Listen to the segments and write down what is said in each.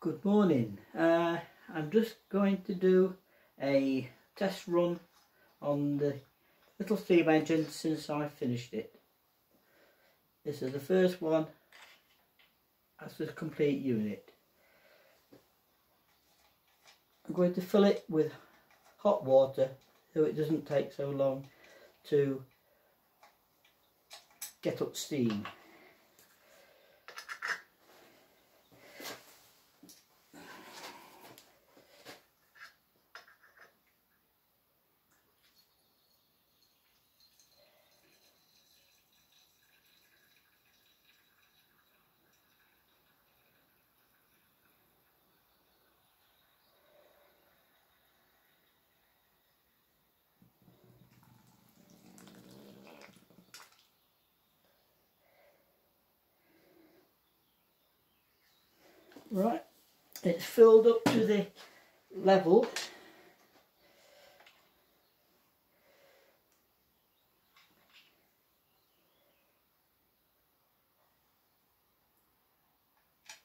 Good morning. I'm just going to do a test run on the little steam engine since I finished it. This is the first one as a complete unit. I'm going to fill it with hot water so it doesn't take so long to get up steam. Right, it's filled up to the level.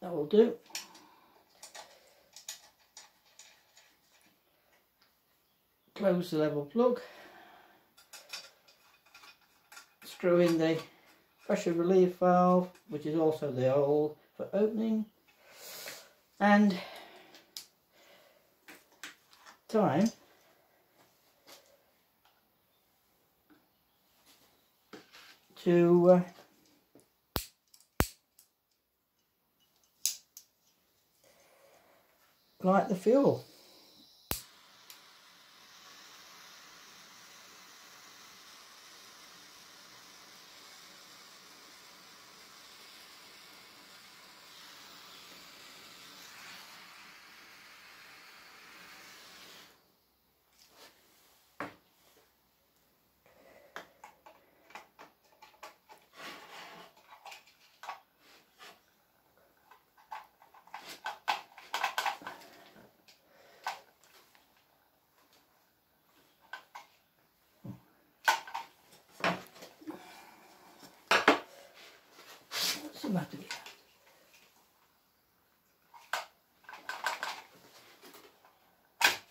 That will do. Close the level plug. Screw in the pressure relief valve, which is also the hole for opening. And time to light the fuel. What's the matter here?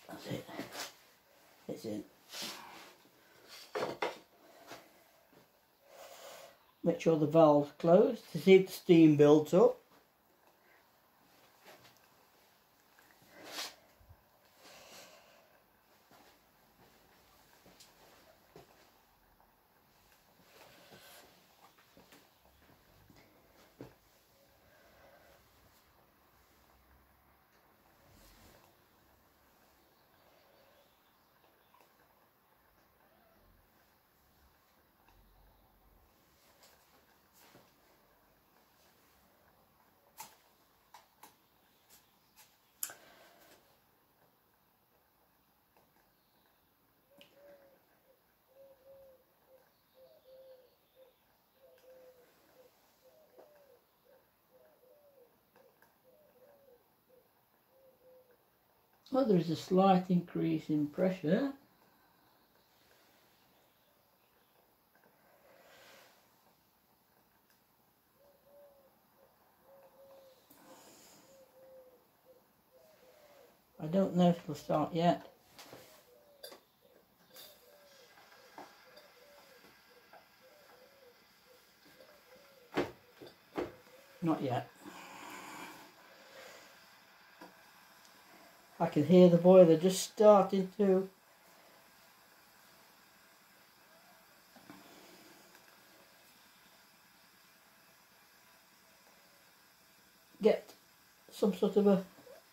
That's it. It's in. Make sure the valve's closed to see if the steam builds up. Well, there is a slight increase in pressure. I don't know if it'll start yet. Not yet. I can hear the boiler just starting to get some sort of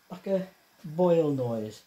like a boil noise.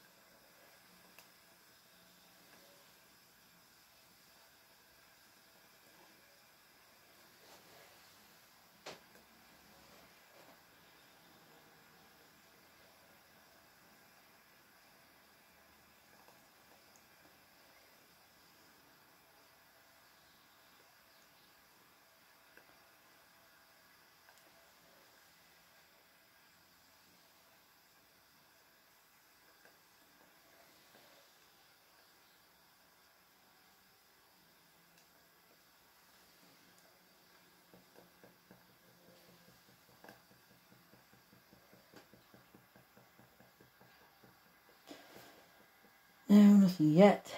No, nothing yet.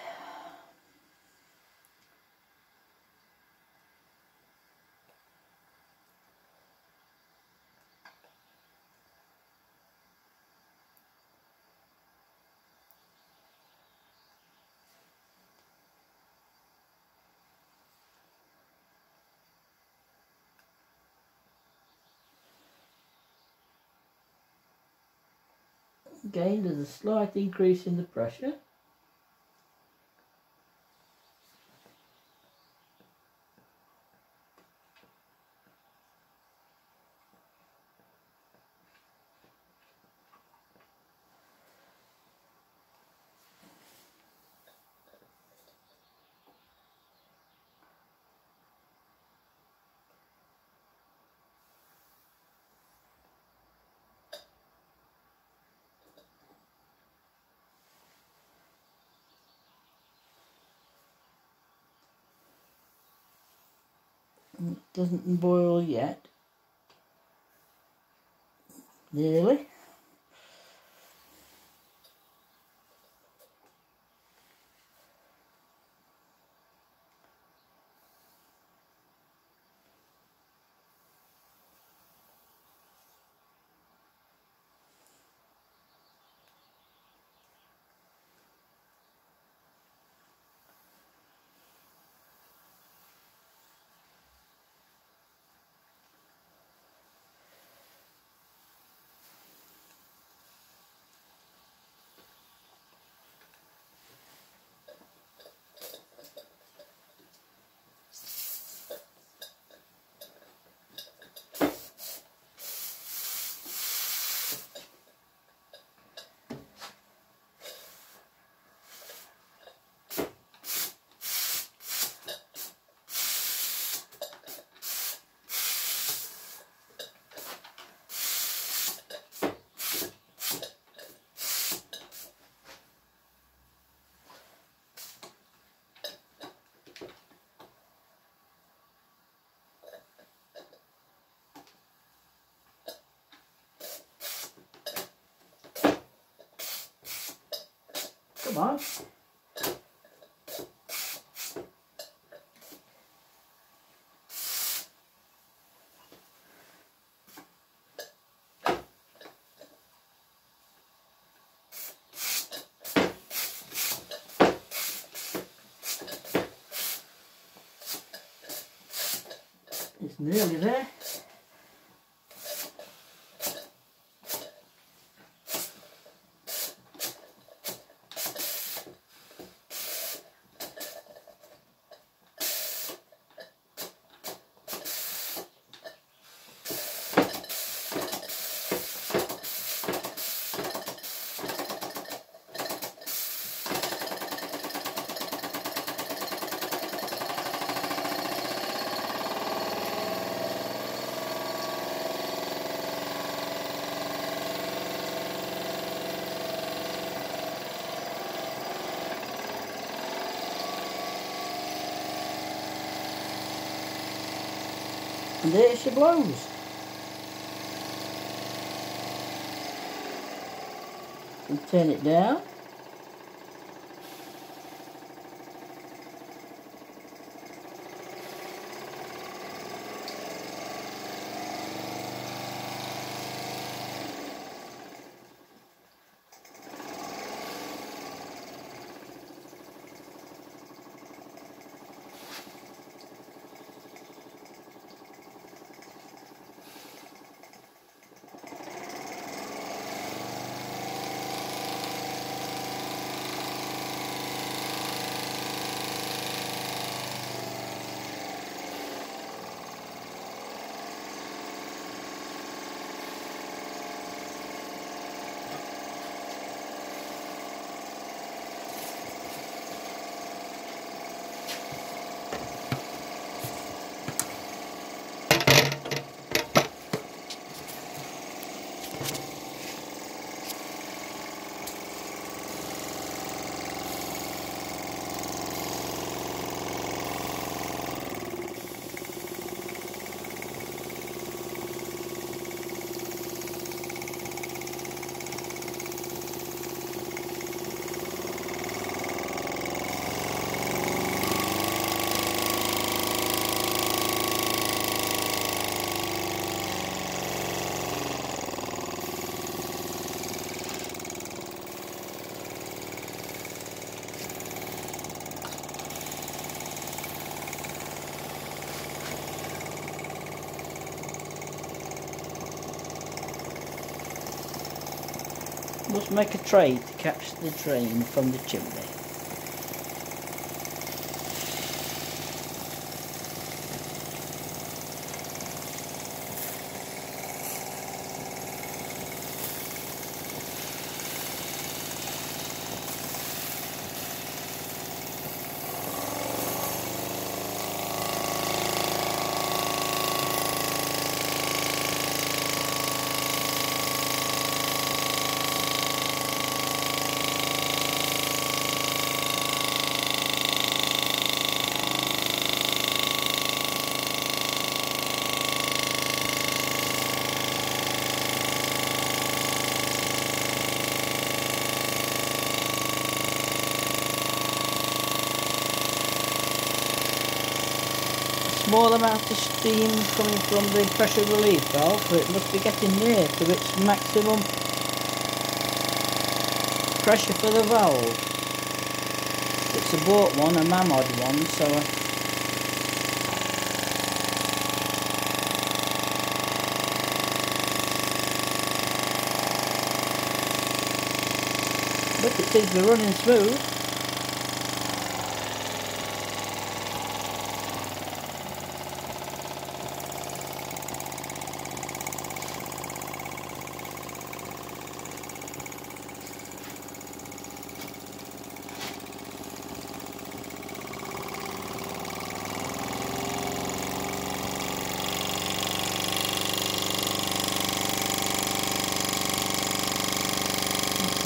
Again, there's a slight increase in the pressure. It doesn't boil yet. Nearly. Come on. It's nearly there. And there she blows. And turn it down. must make a tray to catch the drain from the chimney. Small amount of steam coming from the pressure relief valve, so it must be getting near to its maximum pressure for the valve. It's a bought one, a Mamod one, so but it seems to be running smooth.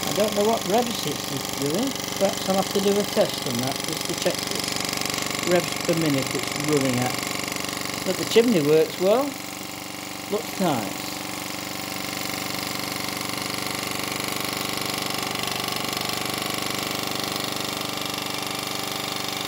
I don't know what revs it's doing. Perhaps I'll have to do a test on that just to check what revs per minute it's running at. But the chimney works well. Looks nice.